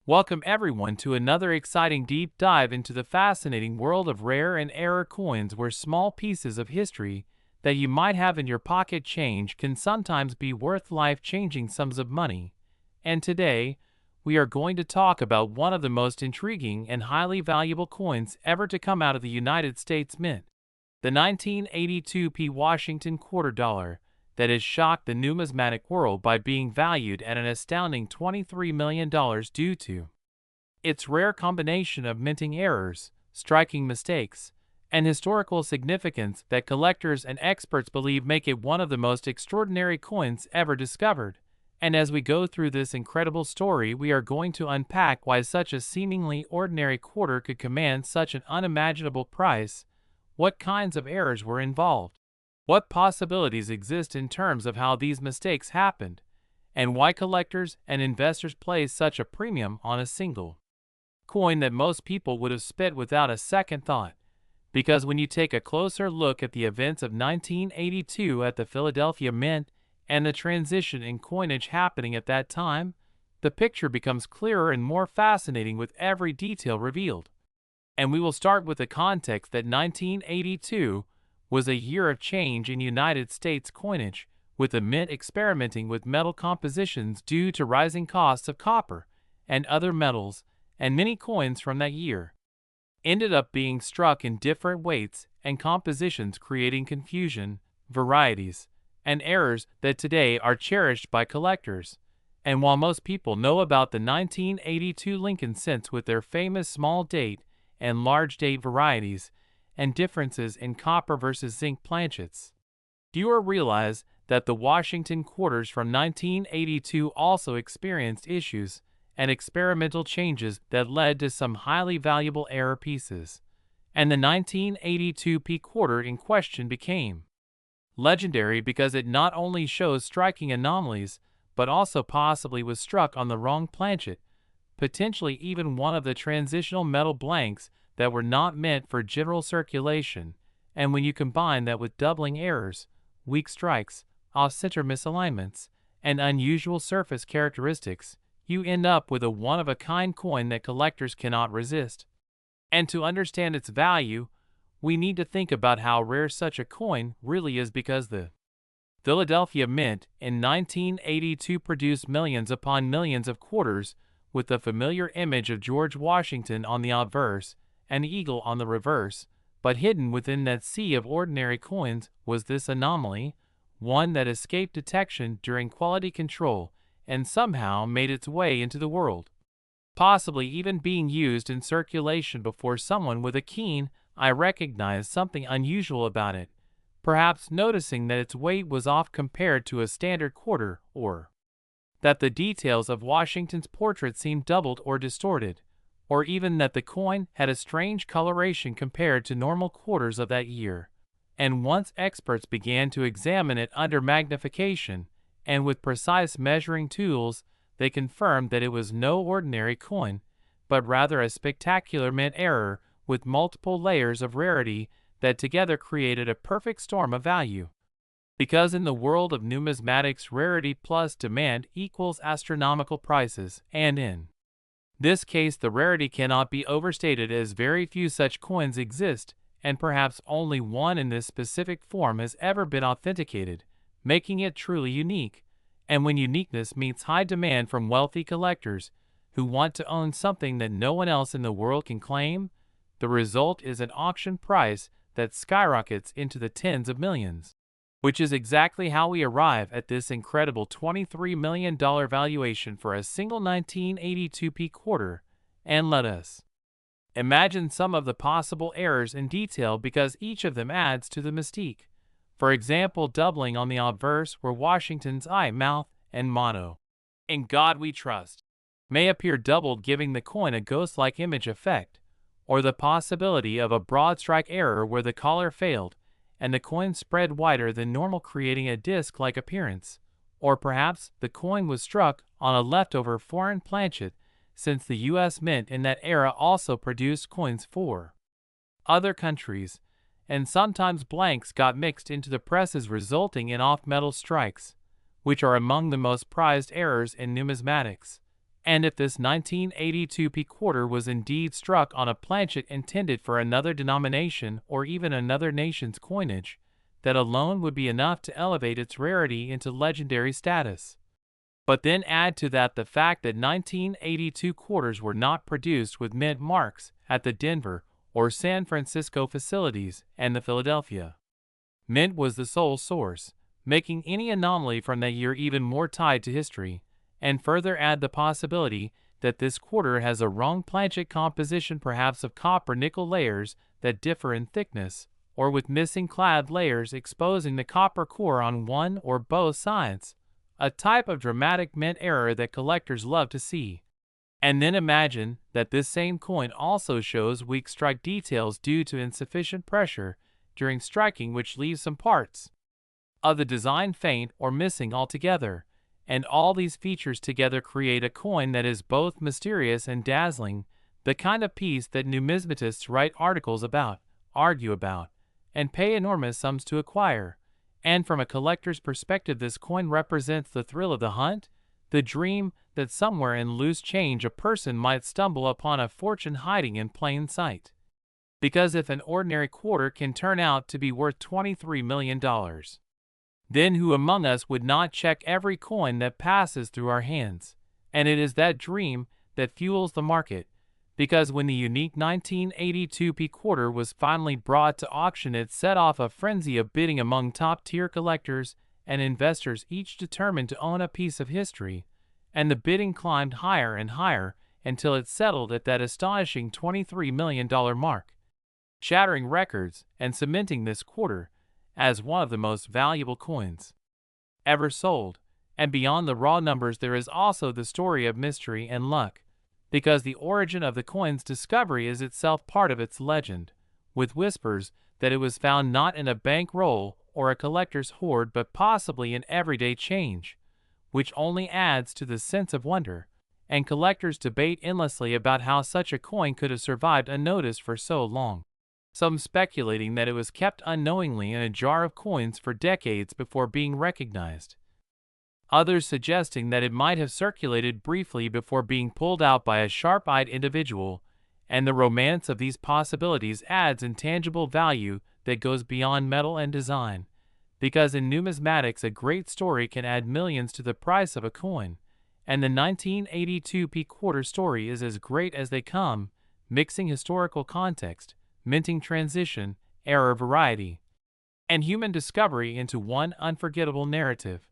Welcome everyone to another exciting deep dive into the fascinating world of rare and error coins, where small pieces of history that you might have in your pocket change can sometimes be worth life-changing sums of money. And today, we are going to talk about one of the most intriguing and highly valuable coins ever to come out of the United States Mint, the 1982 Washington quarter dollar, that has shocked the numismatic world by being valued at an astounding $23 million due to its rare combination of minting errors, striking mistakes, and historical significance that collectors and experts believe make it one of the most extraordinary coins ever discovered. And as we go through this incredible story, we are going to unpack why such a seemingly ordinary quarter could command such an unimaginable price, what kinds of errors were involved, what possibilities exist in terms of how these mistakes happened, and why collectors and investors place such a premium on a single coin that most people would have spit without a second thought. Because when you take a closer look at the events of 1982 at the Philadelphia Mint and the transition in coinage happening at that time, the picture becomes clearer and more fascinating with every detail revealed. And we will start with the context that 1982 was a year of change in United States coinage, with the Mint experimenting with metal compositions due to rising costs of copper and other metals, and many coins from that year ended up being struck in different weights and compositions, creating confusion, varieties, and errors that today are cherished by collectors. And while most people know about the 1982 Lincoln cents with their famous small date and large date varieties, and differences in copper versus zinc planchets, fewer realize that the Washington quarters from 1982 also experienced issues and experimental changes that led to some highly valuable error pieces. And the 1982 quarter in question became legendary because it not only shows striking anomalies, but also possibly was struck on the wrong planchet, potentially even one of the transitional metal blanks that were not meant for general circulation. And when you combine that with doubling errors, weak strikes, off-center misalignments, and unusual surface characteristics, you end up with a one-of-a-kind coin that collectors cannot resist. And to understand its value, we need to think about how rare such a coin really is, because the Philadelphia Mint in 1982 produced millions upon millions of quarters with the familiar image of George Washington on the obverse and eagle on the reverse, but hidden within that sea of ordinary coins was this anomaly, one that escaped detection during quality control and somehow made its way into the world, possibly even being used in circulation before someone with a keen eye recognized something unusual about it, perhaps noticing that its weight was off compared to a standard quarter, or that the details of Washington's portrait seemed doubled or distorted, or even that the coin had a strange coloration compared to normal quarters of that year. And once experts began to examine it under magnification and with precise measuring tools, they confirmed that it was no ordinary coin, but rather a spectacular mint error with multiple layers of rarity that together created a perfect storm of value. Because in the world of numismatics, rarity plus demand equals astronomical prices, and in this case the rarity cannot be overstated, as very few such coins exist, and perhaps only one in this specific form has ever been authenticated, making it truly unique. And when uniqueness meets high demand from wealthy collectors who want to own something that no one else in the world can claim, the result is an auction price that skyrockets into the tens of millions. Which is exactly how we arrive at this incredible $23 million valuation for a single 1982 quarter. And let us imagine some of the possible errors in detail, because each of them adds to the mystique. For example, doubling on the obverse, where Washington's eye, mouth, and motto, "In God We Trust," may appear doubled, giving the coin a ghost-like image effect, or the possibility of a broad strike error where the collar failed and the coin spread wider than normal, creating a disc-like appearance. Or perhaps the coin was struck on a leftover foreign planchet, since the U.S. Mint in that era also produced coins for other countries, and sometimes blanks got mixed into the presses, resulting in off-metal strikes, which are among the most prized errors in numismatics. And if this 1982p quarter was indeed struck on a planchet intended for another denomination or even another nation's coinage, that alone would be enough to elevate its rarity into legendary status. But then add to that the fact that 1982 quarters were not produced with mint marks at the Denver or San Francisco facilities and the Philadelphia mint was the sole source, making any anomaly from that year even more tied to history, and further add the possibility that this quarter has a wrong planchet composition, perhaps of copper-nickel layers that differ in thickness, or with missing clad layers exposing the copper core on one or both sides, a type of dramatic mint error that collectors love to see. And then imagine that this same coin also shows weak strike details due to insufficient pressure during striking, which leaves some parts of the design faint or missing altogether, and all these features together create a coin that is both mysterious and dazzling, the kind of piece that numismatists write articles about, argue about, and pay enormous sums to acquire. And from a collector's perspective, this coin represents the thrill of the hunt, the dream that somewhere in loose change a person might stumble upon a fortune hiding in plain sight. Because if an ordinary quarter can turn out to be worth $23 million, then who among us would not check every coin that passes through our hands? And it is that dream that fuels the market, because when the unique 1982p quarter was finally brought to auction, it set off a frenzy of bidding among top-tier collectors and investors, each determined to own a piece of history, and the bidding climbed higher and higher until it settled at that astonishing $23 million mark, shattering records and cementing this quarter as one of the most valuable coins ever sold. And beyond the raw numbers, there is also the story of mystery and luck, because the origin of the coin's discovery is itself part of its legend, with whispers that it was found not in a bank roll or a collector's hoard but possibly in everyday change, which only adds to the sense of wonder, and collectors debate endlessly about how such a coin could have survived unnoticed for so long, some speculating that it was kept unknowingly in a jar of coins for decades before being recognized, others suggesting that it might have circulated briefly before being pulled out by a sharp-eyed individual, and the romance of these possibilities adds intangible value that goes beyond metal and design, because in numismatics a great story can add millions to the price of a coin, and the 1982p quarter story is as great as they come, mixing historical context, minting transition, error variety, and human discovery into one unforgettable narrative.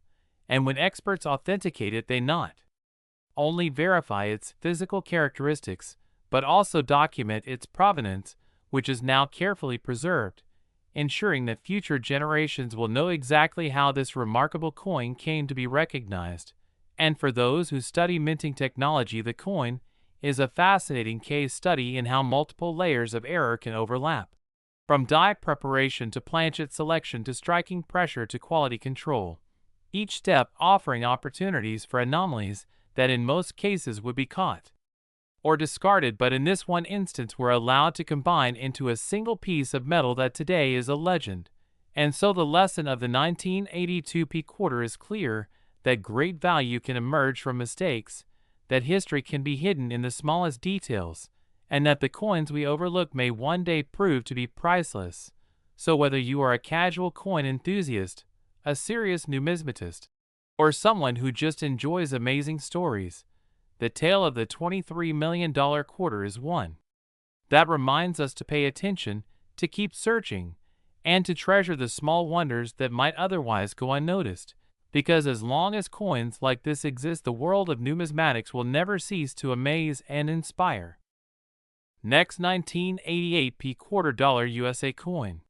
And when experts authenticate it, they not only verify its physical characteristics, but also document its provenance, which is now carefully preserved, ensuring that future generations will know exactly how this remarkable coin came to be recognized. And for those who study minting technology, the coin is a fascinating case study in how multiple layers of error can overlap, from die preparation to planchet selection to striking pressure to quality control, each step offering opportunities for anomalies that in most cases would be caught or discarded, but in this one instance were allowed to combine into a single piece of metal that today is a legend. And so the lesson of the 1982p quarter is clear, that great value can emerge from mistakes, that history can be hidden in the smallest details, and that the coins we overlook may one day prove to be priceless. So whether you are a casual coin enthusiast, a serious numismatist, or someone who just enjoys amazing stories, the tale of the $23 million quarter is one that reminds us to pay attention, to keep searching, and to treasure the small wonders that might otherwise go unnoticed, because as long as coins like this exist, the world of numismatics will never cease to amaze and inspire. Next, 1988p quarter dollar USA coin.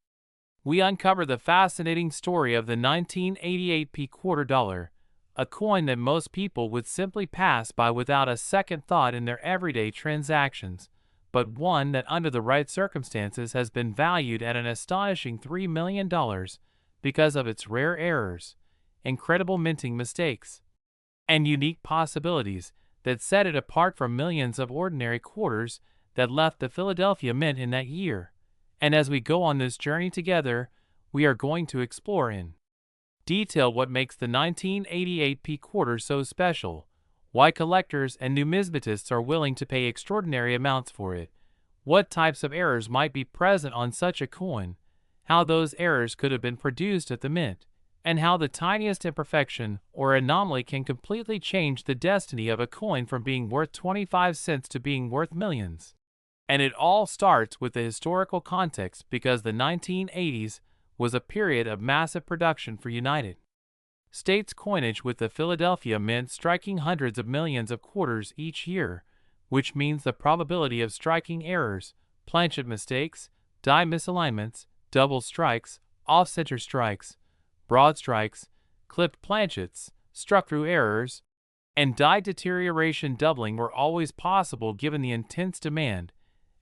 We uncover the fascinating story of the 1988p quarter dollar, a coin that most people would simply pass by without a second thought in their everyday transactions, but one that under the right circumstances has been valued at an astonishing $3 million because of its rare errors, incredible minting mistakes, and unique possibilities that set it apart from millions of ordinary quarters that left the Philadelphia Mint in that year. And as we go on this journey together, we are going to explore in detail what makes the 1988p quarter so special, why collectors and numismatists are willing to pay extraordinary amounts for it, what types of errors might be present on such a coin, how those errors could have been produced at the mint, and how the tiniest imperfection or anomaly can completely change the destiny of a coin from being worth 25 cents to being worth millions. And it all starts with the historical context, because the 1980s was a period of massive production for United States coinage, with the Philadelphia Mint striking hundreds of millions of quarters each year, which means the probability of striking errors, planchet mistakes, die misalignments, double strikes, off-center strikes, broad strikes, clipped planchets, struck-through errors, and die deterioration doubling were always possible given the intense demand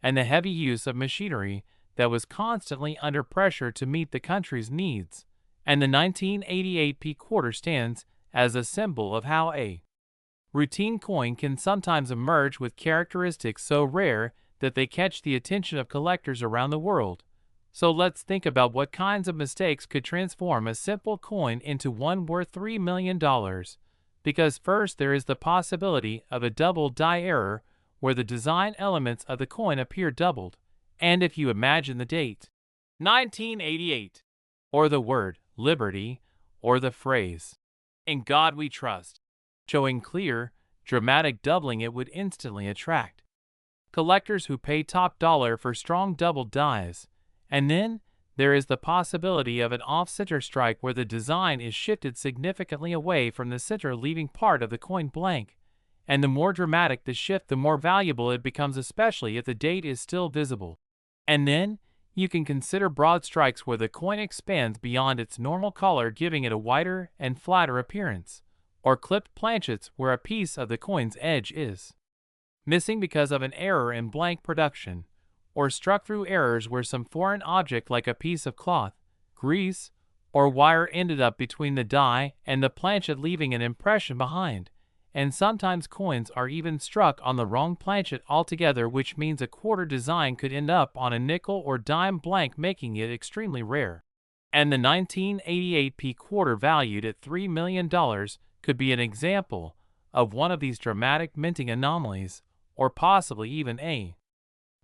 and the heavy use of machinery that was constantly under pressure to meet the country's needs. And the 1988 P quarter stands as a symbol of how a routine coin can sometimes emerge with characteristics so rare that they catch the attention of collectors around the world. So let's think about what kinds of mistakes could transform a simple coin into one worth $3 million. Because first, there is the possibility of a double die error, where the design elements of the coin appear doubled. And if you imagine the date 1988, or the word liberty, or the phrase "In God We Trust," showing clear, dramatic doubling, it would instantly attract collectors who pay top dollar for strong double dies. And then there is the possibility of an off-center strike, where the design is shifted significantly away from the center, leaving part of the coin blank. And the more dramatic the shift, the more valuable it becomes, especially if the date is still visible. And then you can consider broad strikes, where the coin expands beyond its normal color, giving it a wider and flatter appearance, or clipped planchets, where a piece of the coin's edge is missing because of an error in blank production, or struck-through errors, where some foreign object like a piece of cloth, grease, or wire ended up between the die and the planchet, leaving an impression behind. And sometimes coins are even struck on the wrong planchet altogether, which means a quarter design could end up on a nickel or dime blank, making it extremely rare. And the 1988 P quarter, valued at $3 million, could be an example of one of these dramatic minting anomalies, or possibly even a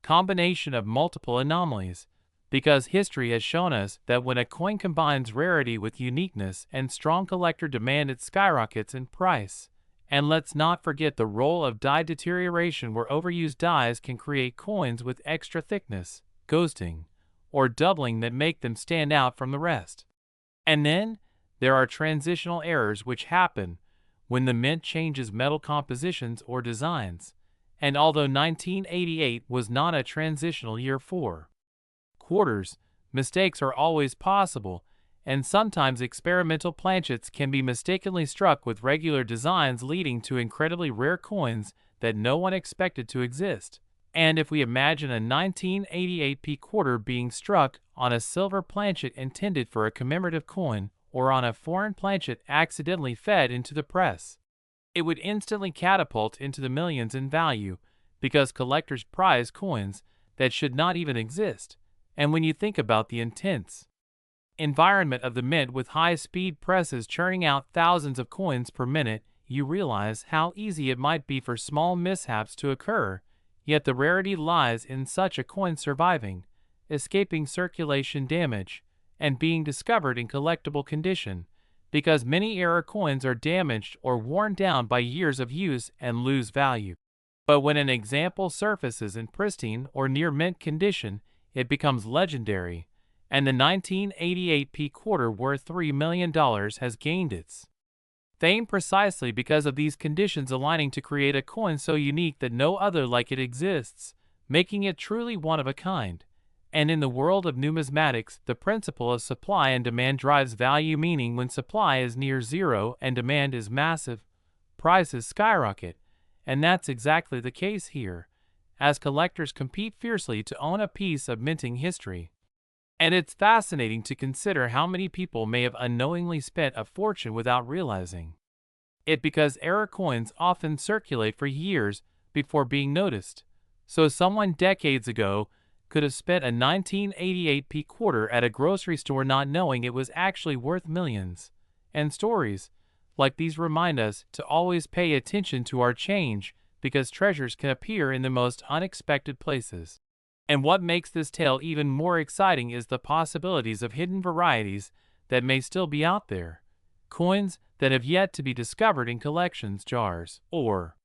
combination of multiple anomalies, because history has shown us that when a coin combines rarity with uniqueness and strong collector demand, it skyrockets in price. And let's not forget the role of die deterioration, where overused dies can create coins with extra thickness, ghosting, or doubling that make them stand out from the rest. And then there are transitional errors, which happen when the mint changes metal compositions or designs. And although 1988 was not a transitional year for quarters, mistakes are always possible, and sometimes experimental planchets can be mistakenly struck with regular designs, leading to incredibly rare coins that no one expected to exist. And if we imagine a 1988 P quarter being struck on a silver planchet intended for a commemorative coin, or on a foreign planchet accidentally fed into the press, it would instantly catapult into the millions in value, because collectors prize coins that should not even exist. And when you think about the intense environment of the mint, with high-speed presses churning out thousands of coins per minute, you realize how easy it might be for small mishaps to occur. Yet the rarity lies in such a coin surviving, escaping circulation damage, and being discovered in collectible condition, because many error coins are damaged or worn down by years of use and lose value. But when an example surfaces in pristine or near mint condition, it becomes legendary. And the 1988 P quarter, worth $3 million, has gained its fame precisely because of these conditions aligning to create a coin so unique that no other like it exists, making it truly one of a kind. And in the world of numismatics, the principle of supply and demand drives value, meaning when supply is near zero and demand is massive, prices skyrocket. And that's exactly the case here, as collectors compete fiercely to own a piece of minting history. And it's fascinating to consider how many people may have unknowingly spent a fortune without realizing it, because error coins often circulate for years before being noticed. So someone decades ago could have spent a 1988 P quarter at a grocery store, not knowing it was actually worth millions. And stories like these remind us to always pay attention to our change because treasures can appear in the most unexpected places. And what makes this tale even more exciting is the possibilities of hidden varieties that may still be out there. Coins that have yet to be discovered in collections jars or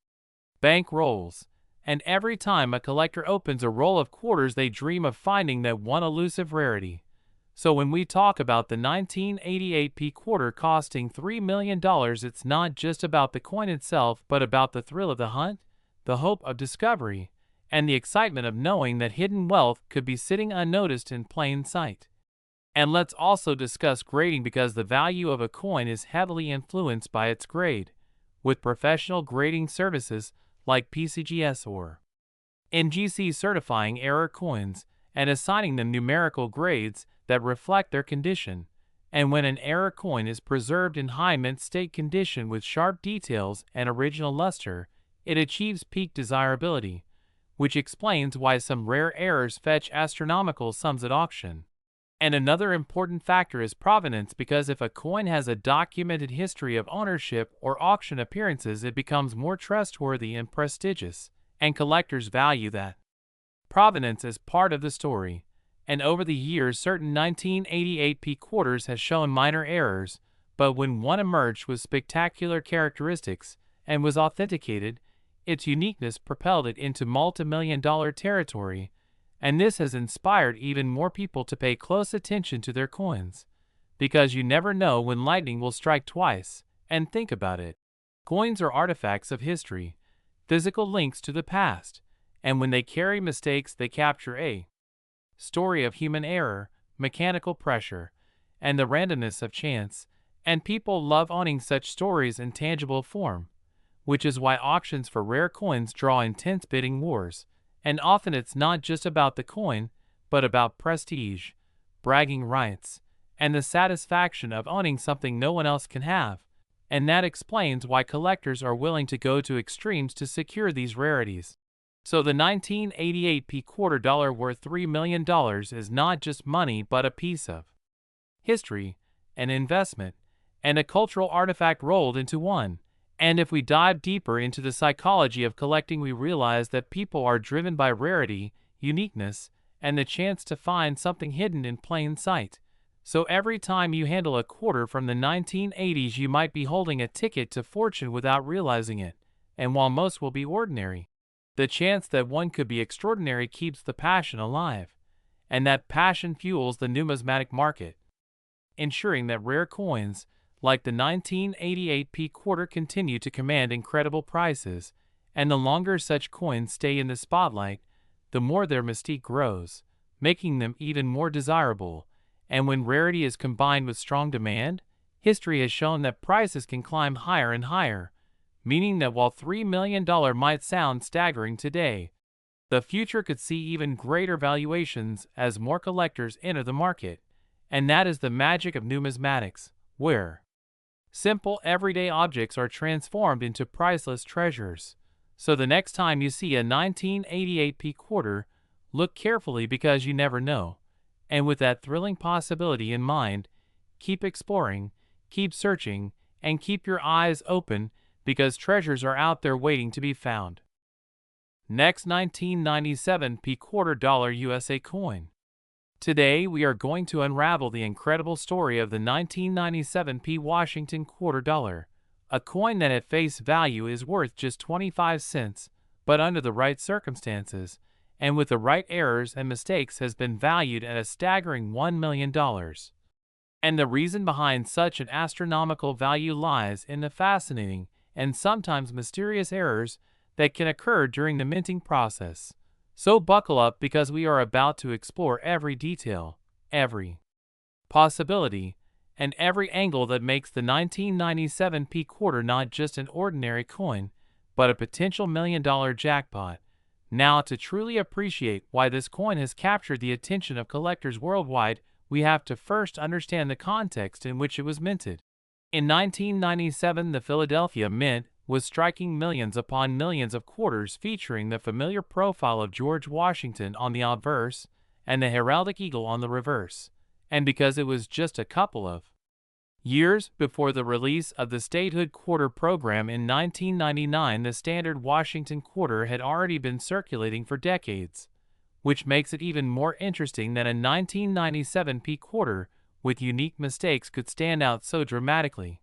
bank rolls. And every time a collector opens a roll of quarters, they dream of finding that one elusive rarity. So when we talk about the 1988p quarter costing $3 million, it's not just about the coin itself, but about the thrill of the hunt, the hope of discovery, and the excitement of knowing that hidden wealth could be sitting unnoticed in plain sight. And let's also discuss grading, because the value of a coin is heavily influenced by its grade, with professional grading services like PCGS or NGC certifying error coins and assigning them numerical grades that reflect their condition. And when an error coin is preserved in high mint state condition with sharp details and original luster, it achieves peak desirability, which explains why some rare errors fetch astronomical sums at auction. And another important factor is provenance, because if a coin has a documented history of ownership or auction appearances, it becomes more trustworthy and prestigious, and collectors value that provenance as part of the story. And over the years, certain 1988p quarters has shown minor errors, but when one emerged with spectacular characteristics and was authenticated, its uniqueness propelled it into multi-million-dollar territory. And this has inspired even more people to pay close attention to their coins, because you never know when lightning will strike twice. And think about it. Coins are artifacts of history, physical links to the past, and when they carry mistakes, they capture a story of human error, mechanical pressure, and the randomness of chance. And people love owning such stories in tangible form, which is why auctions for rare coins draw intense bidding wars. And often it's not just about the coin, but about prestige, bragging rights, and the satisfaction of owning something no one else can have. And that explains why collectors are willing to go to extremes to secure these rarities. So the 1988p quarter dollar worth $3 million is not just money, but a piece of history, an investment, and a cultural artifact rolled into one. And if we dive deeper into the psychology of collecting, we realize that people are driven by rarity, uniqueness, and the chance to find something hidden in plain sight. So every time you handle a quarter from the 1980s, you might be holding a ticket to fortune without realizing it. And while most will be ordinary, the chance that one could be extraordinary keeps the passion alive. And that passion fuels the numismatic market, ensuring that rare coins, like the 1988p quarter, continue to command incredible prices. And the longer such coins stay in the spotlight, the more their mystique grows, making them even more desirable. And when rarity is combined with strong demand, history has shown that prices can climb higher and higher, meaning that while $3 million might sound staggering today, the future could see even greater valuations as more collectors enter the market. And that is the magic of numismatics, where simple everyday objects are transformed into priceless treasures. So the next time you see a 1988p quarter, look carefully, because you never know. And with that thrilling possibility in mind, keep exploring, keep searching, and keep your eyes open, because treasures are out there waiting to be found. Next, 1997p quarter dollar USA coin. Today we are going to unravel the incredible story of the 1997p Washington quarter dollar, a coin that at face value is worth just 25 cents, but under the right circumstances, and with the right errors and mistakes, has been valued at a staggering $1 million. And the reason behind such an astronomical value lies in the fascinating and sometimes mysterious errors that can occur during the minting process. So buckle up, because we are about to explore every detail, every possibility, and every angle that makes the 1997p quarter not just an ordinary coin, but a potential $1 million jackpot. Now, to truly appreciate why this coin has captured the attention of collectors worldwide, we have to first understand the context in which it was minted. In 1997, the Philadelphia Mint was striking millions upon millions of quarters featuring the familiar profile of George Washington on the obverse and the heraldic eagle on the reverse. And because it was just a couple of Years before the release of the statehood quarter program in 1999, the standard Washington quarter had already been circulating for decades, which makes it even more interesting that a 1997 P quarter with unique mistakes could stand out so dramatically.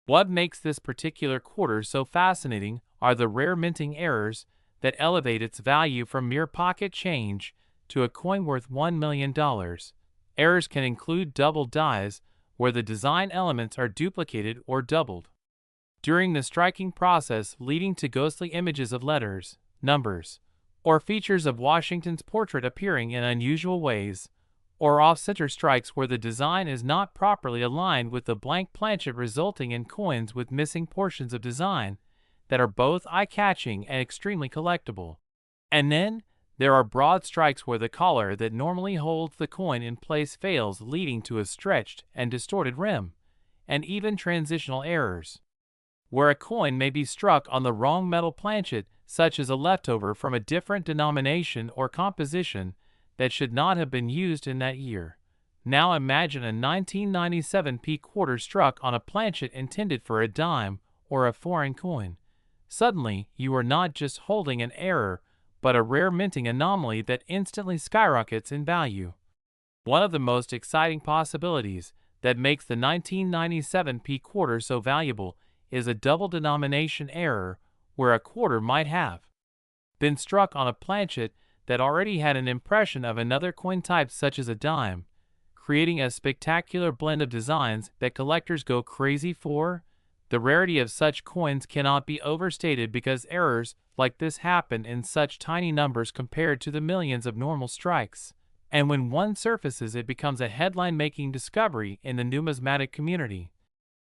What makes this particular quarter so fascinating are the rare minting errors that elevate its value from mere pocket change to a coin worth $1 million. Errors can include double dies, where the design elements are duplicated or doubled during the striking process, leading to ghostly images of letters, numbers, or features of Washington's portrait appearing in unusual ways, or off-center strikes where the design is not properly aligned with the blank planchet, resulting in coins with missing portions of design that are both eye-catching and extremely collectible. And then there are broad strikes where the collar that normally holds the coin in place fails, leading to a stretched and distorted rim, and even transitional errors, where a coin may be struck on the wrong metal planchet, such as a leftover from a different denomination or composition that should not have been used in that year. Now imagine a 1997 P quarter struck on a planchet intended for a dime or a foreign coin. Suddenly, you are not just holding an error, but a rare minting anomaly that instantly skyrockets in value. One of the most exciting possibilities that makes the 1997 P quarter so valuable is a double denomination error, where a quarter might have been struck on a planchet that already had an impression of another coin type, such as a dime, creating a spectacular blend of designs that collectors go crazy for. The rarity of such coins cannot be overstated because errors like this happen in such tiny numbers compared to the millions of normal strikes, and when one surfaces, it becomes a headline-making discovery in the numismatic community.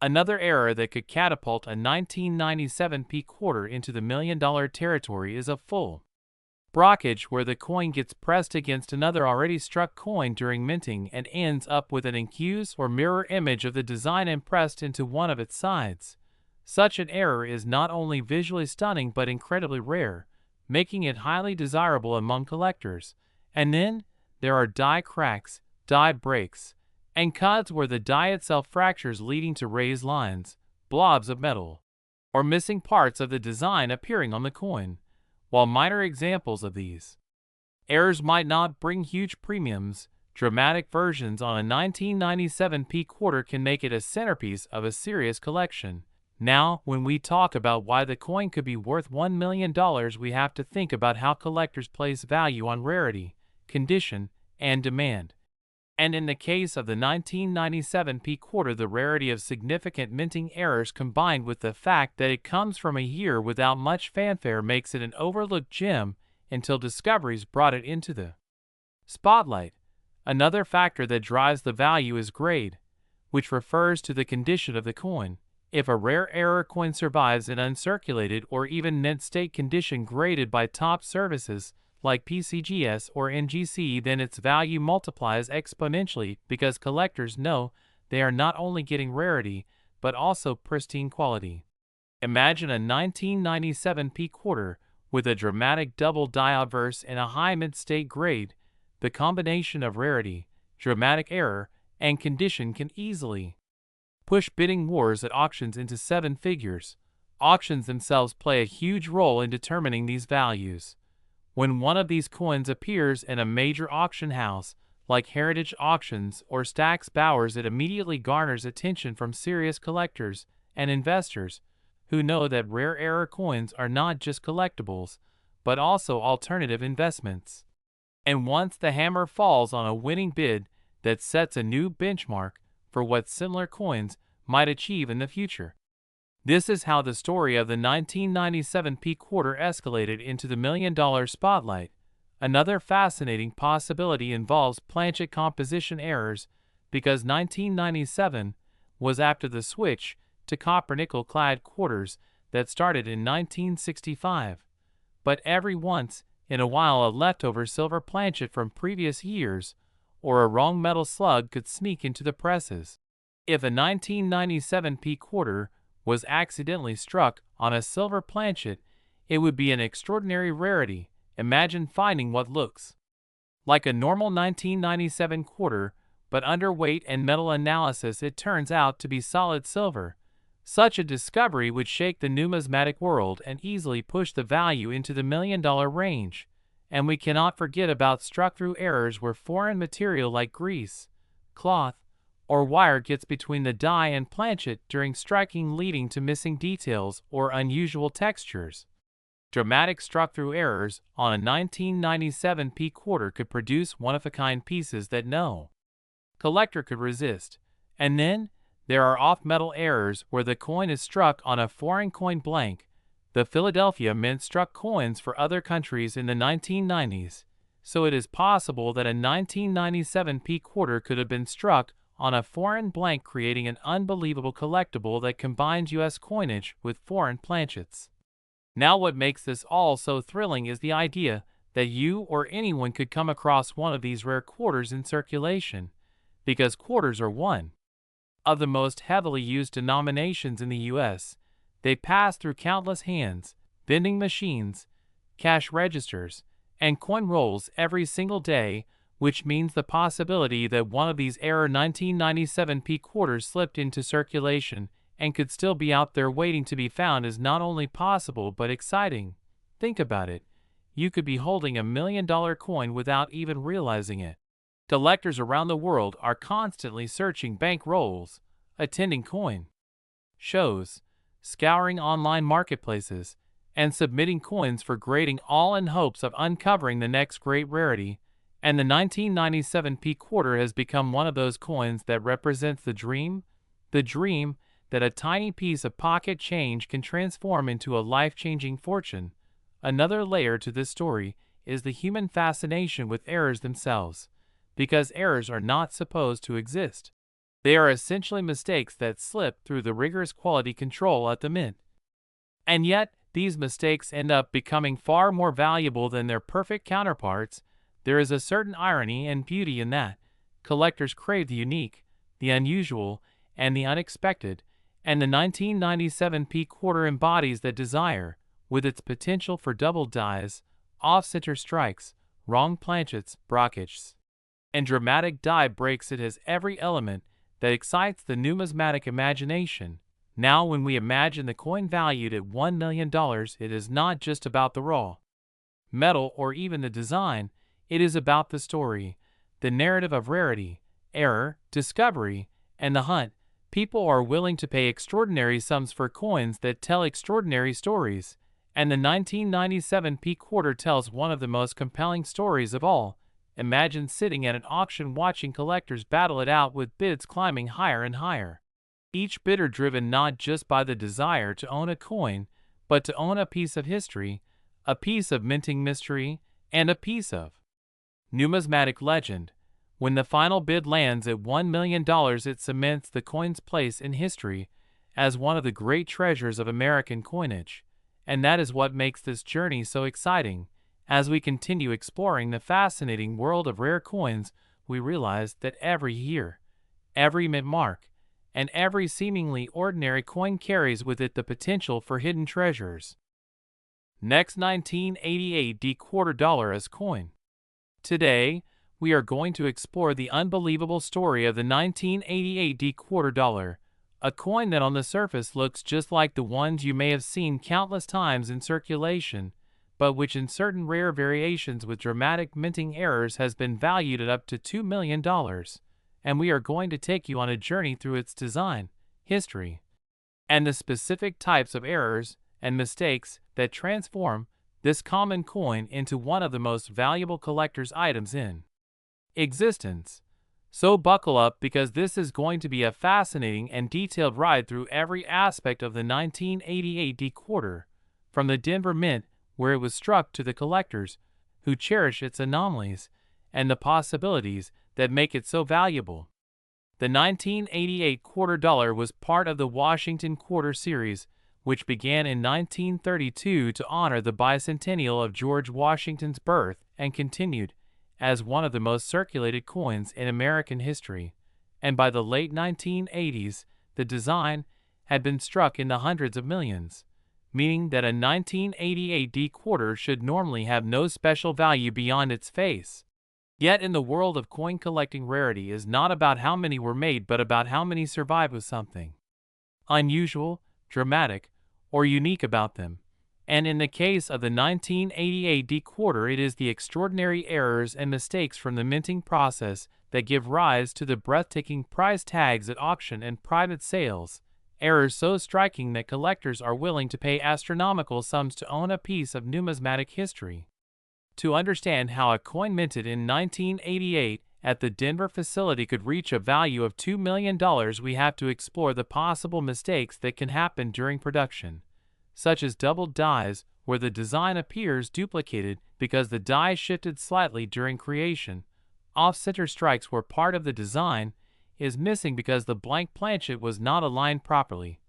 Another error that could catapult a 1997 P quarter into the million-dollar territory is a full brockage, where the coin gets pressed against another already struck coin during minting and ends up with an incuse or mirror image of the design impressed into one of its sides. Such an error is not only visually stunning but incredibly rare, making it highly desirable among collectors. And then there are die cracks, die breaks, and cuts where the die itself fractures, leading to raised lines, blobs of metal, or missing parts of the design appearing on the coin. While minor examples of these errors might not bring huge premiums, dramatic versions on a 1997 P quarter can make it a centerpiece of a serious collection. Now, when we talk about why the coin could be worth $1 million, we have to think about how collectors place value on rarity, condition, and demand. And in the case of the 1997 P quarter, the rarity of significant minting errors combined with the fact that it comes from a year without much fanfare makes it an overlooked gem until discoveries brought it into the spotlight. Another factor that drives the value is grade, which refers to the condition of the coin. If a rare error coin survives in uncirculated or even mint state condition graded by top services like PCGS or NGC, then its value multiplies exponentially because collectors know they are not only getting rarity, but also pristine quality. Imagine a 1997 P quarter with a dramatic double die obverse and a high mint-state grade. The combination of rarity, dramatic error, and condition can easily push bidding wars at auctions into seven figures. Auctions themselves play a huge role in determining these values. When one of these coins appears in a major auction house, like Heritage Auctions or Stack's Bowers, it immediately garners attention from serious collectors and investors who know that rare error coins are not just collectibles, but also alternative investments. And once the hammer falls on a winning bid, that sets a new benchmark for what similar coins might achieve in the future. This is how the story of the 1997 P quarter escalated into the million-dollar spotlight. Another fascinating possibility involves planchet composition errors, because 1997 was after the switch to copper nickel-clad quarters that started in 1965. But every once in a while, a leftover silver planchet from previous years or a wrong metal slug could sneak into the presses. If a 1997 P quarter was accidentally struck on a silver planchet, it would be an extraordinary rarity. Imagine finding what looks like a normal 1997 quarter but under weight and metal analysis it turns out to be solid silver. Such a discovery would shake the numismatic world and easily push the value into the $1 million range. And we cannot forget about struck-through errors where foreign material like grease, cloth, or wire gets between the die and planchet during striking, leading to missing details or unusual textures. Dramatic struck-through errors on a 1997 P quarter could produce one-of-a-kind pieces that no collector could resist. And then, there are off-metal errors where the coin is struck on a foreign coin blank. The Philadelphia Mint struck coins for other countries in the 1990s, so it is possible that a 1997 P quarter could have been struck on a foreign blank, creating an unbelievable collectible that combines U.S. coinage with foreign planchets. Now what makes this all so thrilling is the idea that you or anyone could come across one of these rare quarters in circulation, because quarters are one of the most heavily used denominations in the U.S. They pass through countless hands, vending machines, cash registers, and coin rolls every single day, which means the possibility that one of these error 1997 P quarters slipped into circulation and could still be out there waiting to be found is not only possible but exciting. Think about it. You could be holding a $1 million coin without even realizing it. Collectors around the world are constantly searching bank rolls, attending coin shows, scouring online marketplaces, and submitting coins for grading, all in hopes of uncovering the next great rarity. And the 1997 P quarter has become one of those coins that represents the dream that a tiny piece of pocket change can transform into a life-changing fortune. Another layer to this story is the human fascination with errors themselves, because errors are not supposed to exist. They are essentially mistakes that slip through the rigorous quality control at the mint. And yet, these mistakes end up becoming far more valuable than their perfect counterparts. There is a certain irony and beauty in that. Collectors crave the unique, the unusual, and the unexpected, and the 1997 P quarter embodies that desire, with its potential for double dies, off-center strikes, wrong planchets, brockages, and dramatic die breaks. It has every element that excites the numismatic imagination. Now, when we imagine the coin valued at $1 million, it is not just about the raw metal or even the design. It is about the story, the narrative of rarity, error, discovery, and the hunt. People are willing to pay extraordinary sums for coins that tell extraordinary stories, and the 1997 P quarter tells one of the most compelling stories of all. Imagine sitting at an auction watching collectors battle it out with bids climbing higher and higher. Each bidder driven not just by the desire to own a coin, but to own a piece of history, a piece of minting mystery, and a piece of numismatic legend. When the final bid lands at $1 million, it cements the coin's place in history as one of the great treasures of American coinage. And that is what makes this journey so exciting. As we continue exploring the fascinating world of rare coins, we realize that every year, every mint mark, and every seemingly ordinary coin carries with it the potential for hidden treasures. Next, 1988 D quarter dollar as coin. Today, we are going to explore the unbelievable story of the 1988 D quarter dollar, a coin that on the surface looks just like the ones you may have seen countless times in circulation, but which in certain rare variations with dramatic minting errors has been valued at up to $2 million. And we are going to take you on a journey through its design, history, and the specific types of errors and mistakes that transform this common coin into one of the most valuable collector's items in existence. So buckle up, because this is going to be a fascinating and detailed ride through every aspect of the 1988 D quarter, from the Denver Mint, where it was struck, to the collectors who cherish its anomalies and the possibilities that make it so valuable. The 1988 quarter dollar was part of the Washington Quarter Series, which began in 1932 to honor the bicentennial of George Washington's birth and continued as one of the most circulated coins in American history. And by the late 1980s, the design had been struck in the hundreds of millions, meaning that a 1988 D quarter should normally have no special value beyond its face. Yet in the world of coin collecting, rarity is not about how many were made but about how many survive with something unusual, dramatic, or unique about them. And in the case of the 1988 D quarter, it is the extraordinary errors and mistakes from the minting process that give rise to the breathtaking price tags at auction and private sales, errors so striking that collectors are willing to pay astronomical sums to own a piece of numismatic history. To understand how a coin minted in 1988 at the Denver facility could reach a value of $2 million, we have to explore the possible mistakes that can happen during production, such as doubled dies, where the design appears duplicated because the die shifted slightly during creation, off-center strikes where part of the design is missing because the blank planchet was not aligned properly,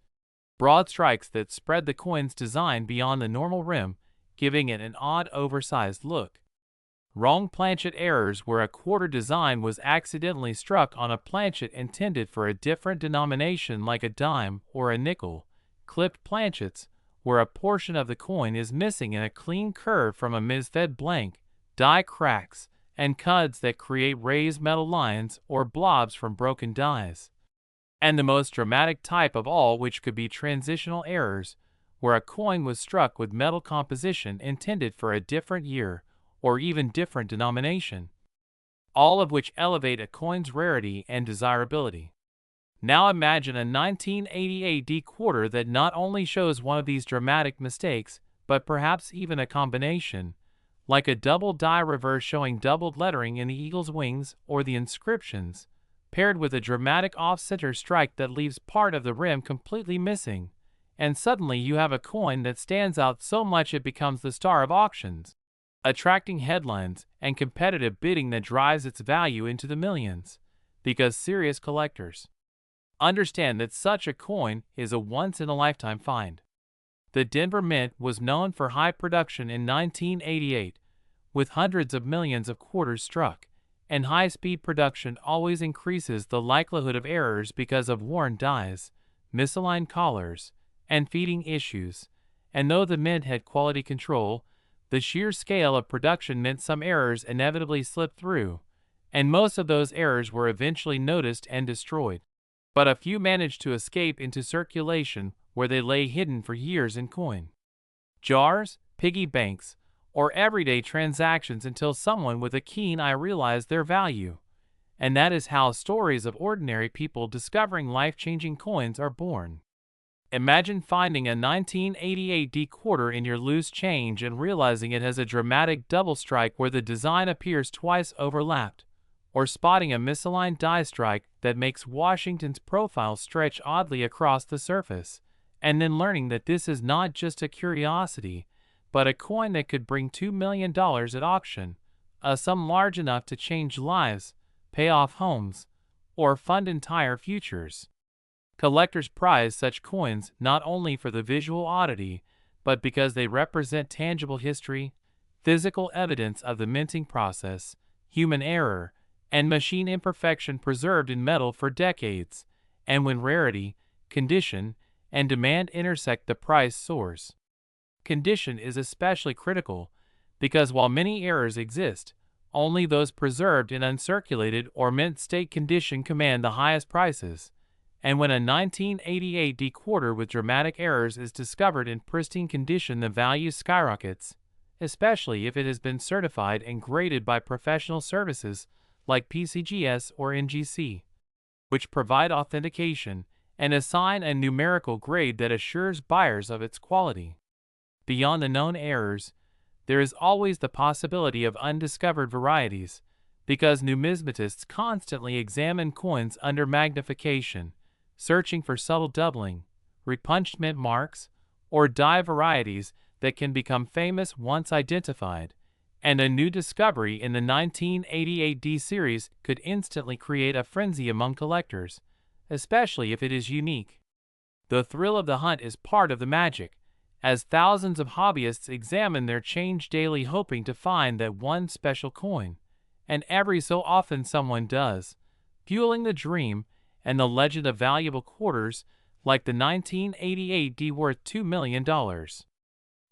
broad strikes that spread the coin's design beyond the normal rim, giving it an odd oversized look, wrong planchet errors where a quarter design was accidentally struck on a planchet intended for a different denomination like a dime or a nickel, clipped planchets where a portion of the coin is missing in a clean curve from a misfed blank, die cracks, and cuds that create raised metal lines or blobs from broken dies. And the most dramatic type of all, which could be transitional errors, where a coin was struck with metal composition intended for a different year or even different denomination, all of which elevate a coin's rarity and desirability. Now imagine a 1988 D quarter that not only shows one of these dramatic mistakes, but perhaps even a combination, like a double die reverse showing doubled lettering in the eagle's wings or the inscriptions, paired with a dramatic off-center strike that leaves part of the rim completely missing, and suddenly you have a coin that stands out so much it becomes the star of auctions, attracting headlines and competitive bidding that drives its value into the millions, because serious collectors understand that such a coin is a once-in-a-lifetime find. The Denver Mint was known for high production in 1988, with hundreds of millions of quarters struck, and high-speed production always increases the likelihood of errors because of worn dies, misaligned collars, and feeding issues, and though the Mint had quality control, the sheer scale of production meant some errors inevitably slipped through, and most of those errors were eventually noticed and destroyed. But a few managed to escape into circulation, where they lay hidden for years in coin jars, piggy banks, or everyday transactions until someone with a keen eye realized their value. And that is how stories of ordinary people discovering life-changing coins are born. Imagine finding a 1988 D quarter in your loose change and realizing it has a dramatic double strike where the design appears twice overlapped, or spotting a misaligned die strike that makes Washington's profile stretch oddly across the surface, and then learning that this is not just a curiosity, but a coin that could bring $2 million at auction, a sum large enough to change lives, pay off homes, or fund entire futures. Collectors prize such coins not only for the visual oddity, but because they represent tangible history, physical evidence of the minting process, human error, and machine imperfection preserved in metal for decades, and when rarity, condition, and demand intersect, the price soars. Condition is especially critical, because while many errors exist, only those preserved in uncirculated or mint state condition command the highest prices, and when a 1988 D quarter with dramatic errors is discovered in pristine condition, the value skyrockets, especially if it has been certified and graded by professional services like PCGS or NGC, which provide authentication and assign a numerical grade that assures buyers of its quality. Beyond the known errors, there is always the possibility of undiscovered varieties, because numismatists constantly examine coins under magnification, searching for subtle doubling, repunched mint marks, or die varieties that can become famous once identified, and a new discovery in the 1988 D series could instantly create a frenzy among collectors, especially if it is unique. The thrill of the hunt is part of the magic, as thousands of hobbyists examine their change daily hoping to find that one special coin, and every so often someone does, fueling the dream and the legend of valuable quarters like the 1988 D worth $2 million.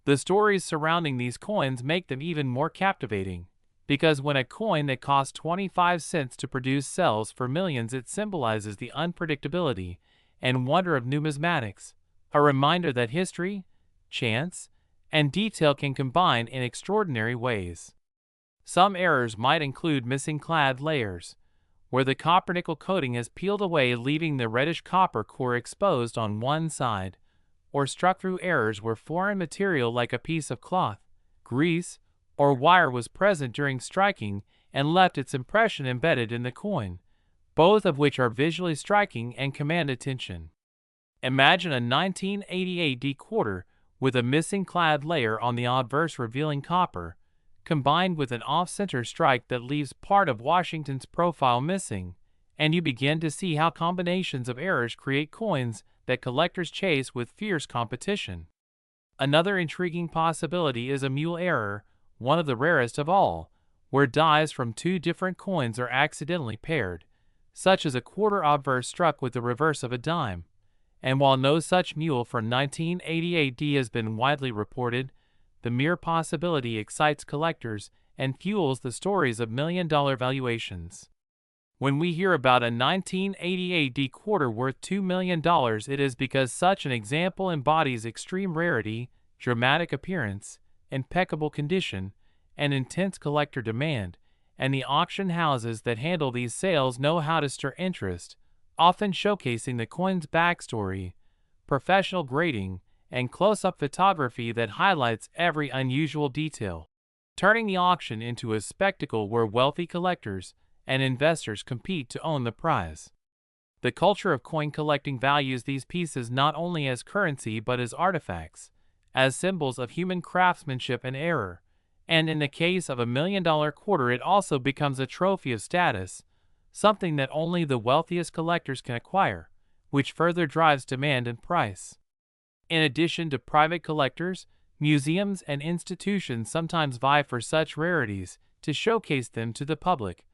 The stories surrounding these coins make them even more captivating, because when a coin that costs 25 cents to produce sells for millions, it symbolizes the unpredictability and wonder of numismatics, a reminder that history, chance, and detail can combine in extraordinary ways. Some errors might include missing clad layers, where the copper-nickel coating has peeled away leaving the reddish copper core exposed on one side, or struck-through errors where foreign material like a piece of cloth, grease, or wire was present during striking and left its impression embedded in the coin, both of which are visually striking and command attention. Imagine a 1988 D quarter with a missing clad layer on the obverse revealing copper, combined with an off-center strike that leaves part of Washington's profile missing, and you begin to see how combinations of errors create coins that collectors chase with fierce competition. Another intriguing possibility is a mule error, one of the rarest of all, where dies from two different coins are accidentally paired, such as a quarter obverse struck with the reverse of a dime. And while no such mule from 1988D has been widely reported, the mere possibility excites collectors and fuels the stories of million-dollar valuations. When we hear about a 1988D quarter worth $2 million, it is because such an example embodies extreme rarity, dramatic appearance, impeccable condition, and intense collector demand, and the auction houses that handle these sales know how to stir interest, often showcasing the coin's backstory, professional grading, and close-up photography that highlights every unusual detail, turning the auction into a spectacle where wealthy collectors and investors compete to own the prize. The culture of coin collecting values these pieces not only as currency but as artifacts, as symbols of human craftsmanship and error, and in the case of a $1 million quarter it also becomes a trophy of status, something that only the wealthiest collectors can acquire, which further drives demand and price. In addition to private collectors, museums and institutions sometimes vie for such rarities to showcase them to the public,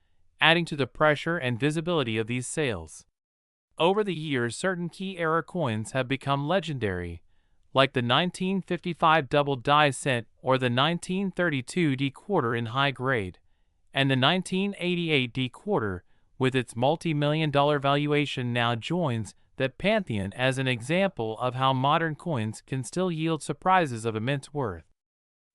adding to the pressure and visibility of these sales. Over the years, certain key era coins have become legendary, like the 1955 double die cent or the 1932 D quarter in high grade, and the 1988 D quarter, with its multi-million-dollar valuation, now joins that pantheon as an example of how modern coins can still yield surprises of immense worth.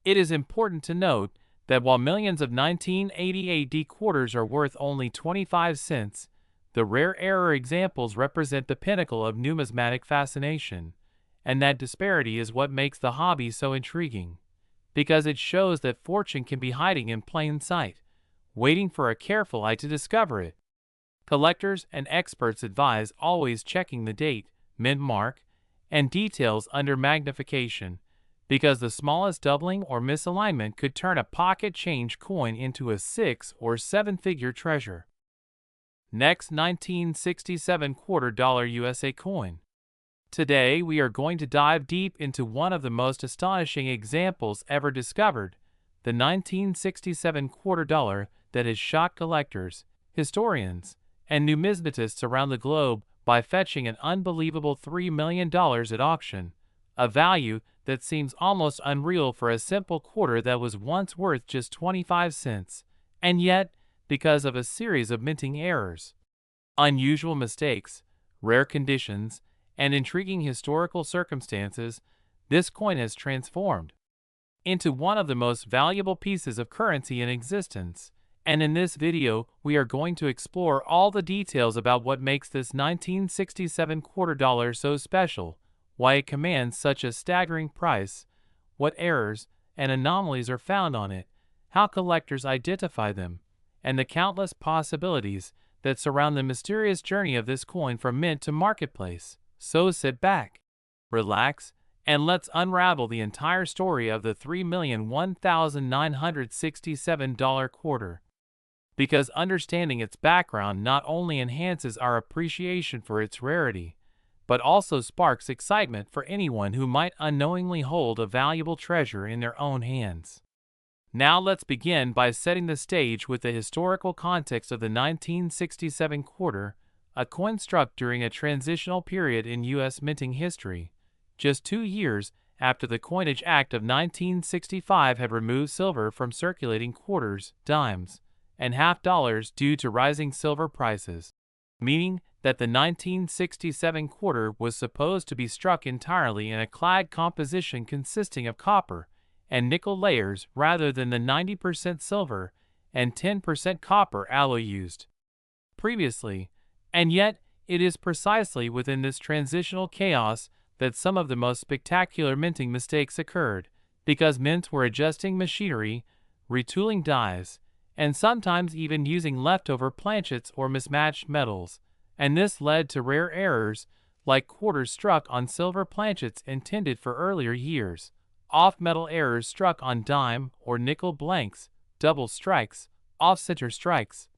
It is important to note that while millions of 1988 D quarters are worth only 25 cents, the rare error examples represent the pinnacle of numismatic fascination, and that disparity is what makes the hobby so intriguing, because it shows that fortune can be hiding in plain sight, waiting for a careful eye to discover it. Collectors and experts advise always checking the date, mint mark, and details under magnification, because the smallest doubling or misalignment could turn a pocket change coin into a 6- or 7-figure treasure. Next, 1967 $quarter USA coin. Today we are going to dive deep into one of the most astonishing examples ever discovered, the 1967 $quarter that has shocked collectors, historians, and numismatists around the globe by fetching an unbelievable $3 million at auction, a value that seems almost unreal for a simple quarter that was once worth just 25 cents, and yet, because of a series of minting errors, unusual mistakes, rare conditions, and intriguing historical circumstances, this coin has transformed into one of the most valuable pieces of currency in existence. And in this video, we are going to explore all the details about what makes this 1967 $quarter so special, why it commands such a staggering price, what errors and anomalies are found on it, how collectors identify them, and the countless possibilities that surround the mysterious journey of this coin from mint to marketplace. So sit back, relax, and let's unravel the entire story of the $3,001,967 quarter. Because understanding its background not only enhances our appreciation for its rarity, but also sparks excitement for anyone who might unknowingly hold a valuable treasure in their own hands. Now let's begin by setting the stage with the historical context of the 1967 quarter, a coin struck during a transitional period in U.S. minting history, just 2 years after the Coinage Act of 1965 had removed silver from circulating quarters, dimes, and half dollars due to rising silver prices, meaning that the 1967 quarter was supposed to be struck entirely in a clad composition consisting of copper and nickel layers rather than the 90% silver and 10% copper alloy used previously. And yet, it is precisely within this transitional chaos that some of the most spectacular minting mistakes occurred, because mints were adjusting machinery, retooling dies, and sometimes even using leftover planchets or mismatched metals, and this led to rare errors like quarters struck on silver planchets intended for earlier years, off-metal errors struck on dime or nickel blanks, double strikes, off-center strikes,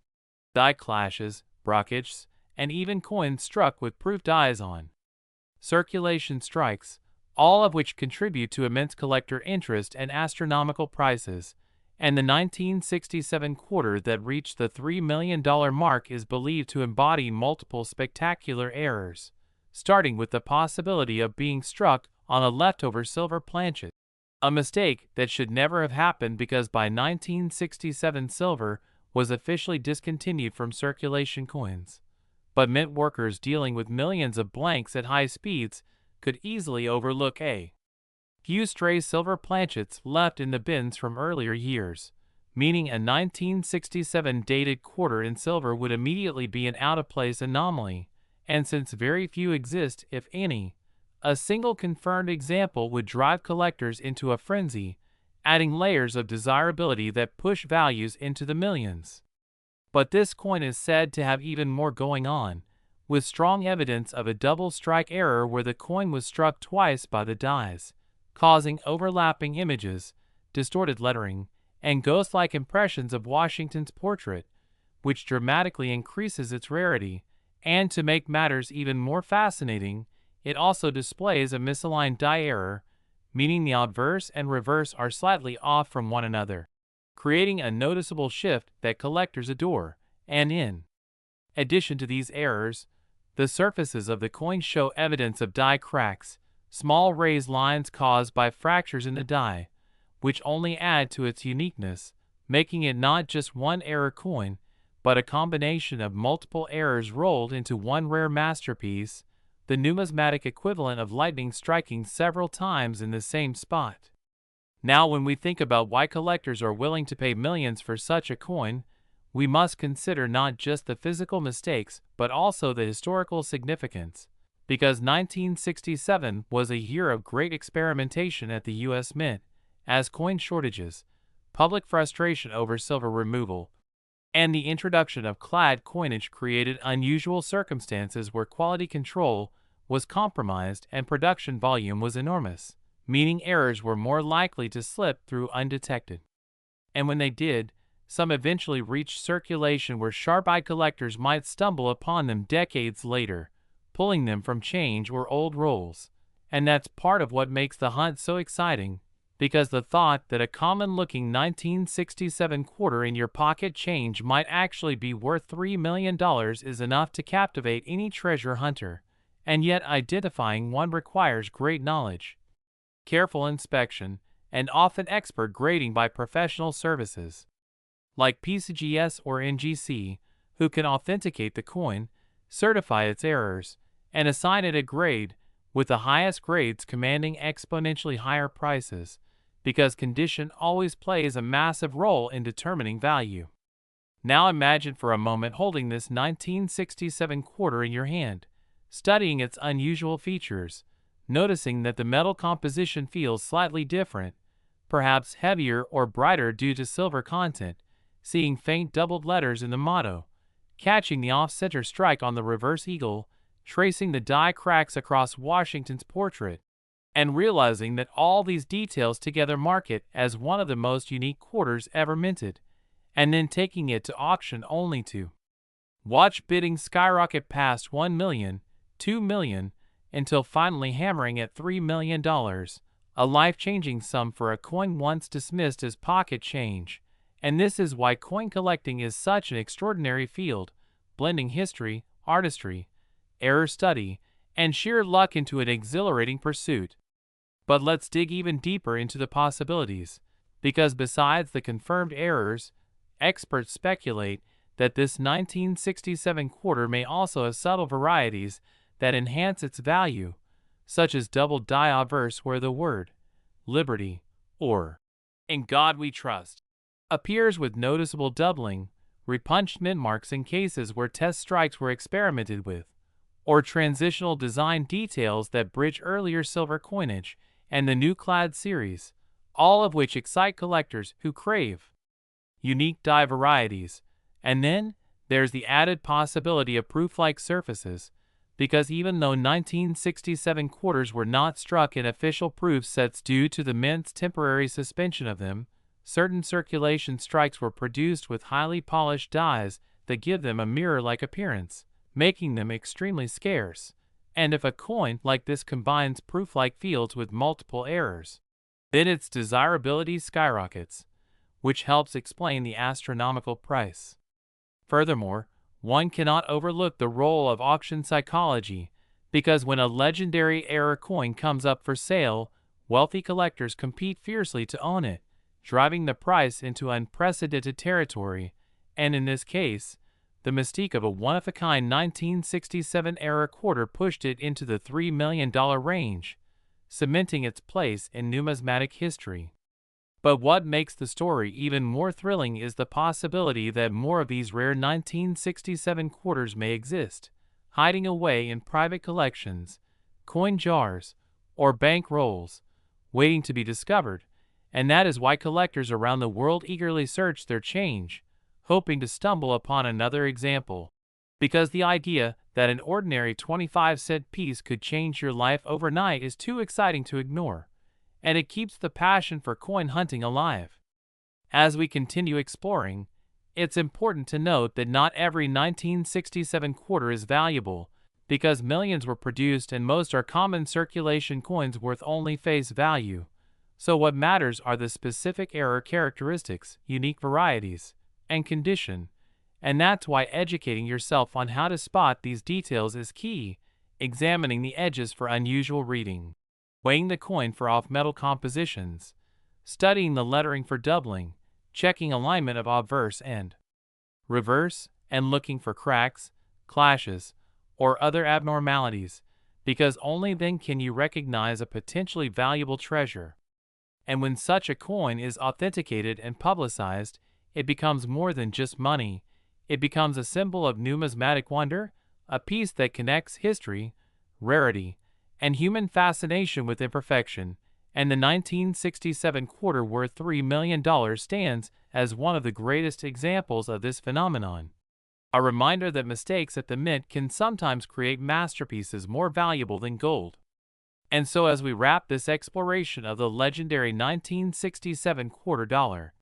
die clashes, brockages, and even coins struck with proof dies on circulation strikes, all of which contribute to immense collector interest and astronomical prices. And the 1967 quarter that reached the $3 million mark is believed to embody multiple spectacular errors, starting with the possibility of being struck on a leftover silver planchet, a mistake that should never have happened because by 1967 silver was officially discontinued from circulation coins. But mint workers dealing with millions of blanks at high speeds could easily overlook a few stray silver planchets left in the bins from earlier years, meaning a 1967 dated quarter in silver would immediately be an out-of-place anomaly, and since very few exist, if any, a single confirmed example would drive collectors into a frenzy, adding layers of desirability that push values into the millions. But this coin is said to have even more going on, with strong evidence of a double strike error where the coin was struck twice by the dies, causing overlapping images, distorted lettering, and ghost-like impressions of Washington's portrait, which dramatically increases its rarity. And to make matters even more fascinating, it also displays a misaligned die error, meaning the obverse and reverse are slightly off from one another, creating a noticeable shift that collectors adore. And in addition to these errors, the surfaces of the coin show evidence of die cracks, small raised lines caused by fractures in the die, which only add to its uniqueness, making it not just one error coin, but a combination of multiple errors rolled into one rare masterpiece, the numismatic equivalent of lightning striking several times in the same spot. Now, when we think about why collectors are willing to pay millions for such a coin, we must consider not just the physical mistakes but also the historical significance, because 1967 was a year of great experimentation at the U.S. Mint, as coin shortages, public frustration over silver removal, and the introduction of clad coinage created unusual circumstances where quality control was compromised and production volume was enormous, meaning errors were more likely to slip through undetected. And when they did, some eventually reached circulation where sharp-eyed collectors might stumble upon them decades later, pulling them from change or old rolls. And that's part of what makes the hunt so exciting, because the thought that a common-looking 1967 quarter in your pocket change might actually be worth $3 million is enough to captivate any treasure hunter. And yet identifying one requires great knowledge, careful inspection, and often expert grading by professional services like PCGS or NGC, who can authenticate the coin, certify its errors, and assign it a grade, with the highest grades commanding exponentially higher prices, because condition always plays a massive role in determining value. Now imagine for a moment holding this 1967 quarter in your hand, studying its unusual features, noticing that the metal composition feels slightly different, perhaps heavier or brighter due to silver content, seeing faint doubled letters in the motto, catching the off-center strike on the reverse eagle, tracing the die cracks across Washington's portrait, and realizing that all these details together mark it as one of the most unique quarters ever minted, and then taking it to auction only to watch bidding skyrocket past $1 million, $2 million, until finally hammering at $3 million, a life-changing sum for a coin once dismissed as pocket change. And this is why coin collecting is such an extraordinary field, blending history, artistry, error study, and sheer luck into an exhilarating pursuit. But let's dig even deeper into the possibilities, because besides the confirmed errors, experts speculate that this 1967 quarter may also have subtle varieties that enhance its value, such as double die obverse where the word liberty or in God we trust appears with noticeable doubling, repunched mint marks in cases where test strikes were experimented with, or transitional design details that bridge earlier silver coinage and the new clad series, all of which excite collectors who crave unique die varieties. And then there's the added possibility of proof-like surfaces, because even though 1967 quarters were not struck in official proof sets due to the mint's temporary suspension of them, certain circulation strikes were produced with highly polished dies that give them a mirror-like appearance, making them extremely scarce. And if a coin like this combines proof-like fields with multiple errors, then its desirability skyrockets, which helps explain the astronomical price. Furthermore, one cannot overlook the role of auction psychology, because when a legendary error coin comes up for sale, wealthy collectors compete fiercely to own it, driving the price into unprecedented territory, and in this case, the mystique of a one-of-a-kind 1967 era quarter pushed it into the $3 million range, cementing its place in numismatic history. But what makes the story even more thrilling is the possibility that more of these rare 1967 quarters may exist, hiding away in private collections, coin jars, or bank rolls, waiting to be discovered, and that is why collectors around the world eagerly search their change, hoping to stumble upon another example. Because the idea that an ordinary 25-cent piece could change your life overnight is too exciting to ignore, and it keeps the passion for coin hunting alive. As we continue exploring, it's important to note that not every 1967 quarter is valuable, because millions were produced and most are common circulation coins worth only face value. So what matters are the specific error characteristics, unique varieties, and condition, and that's why educating yourself on how to spot these details is key, examining the edges for unusual reading, weighing the coin for off-metal compositions, studying the lettering for doubling, checking alignment of obverse and reverse, and looking for cracks, clashes, or other abnormalities, because only then can you recognize a potentially valuable treasure. And when such a coin is authenticated and publicized, it becomes more than just money. It becomes a symbol of numismatic wonder, a piece that connects history, rarity, and human fascination with imperfection, and the 1967 quarter worth $3 million stands as one of the greatest examples of this phenomenon. A reminder that mistakes at the mint can sometimes create masterpieces more valuable than gold. And so as we wrap this exploration of the legendary 1967 quarter dollar,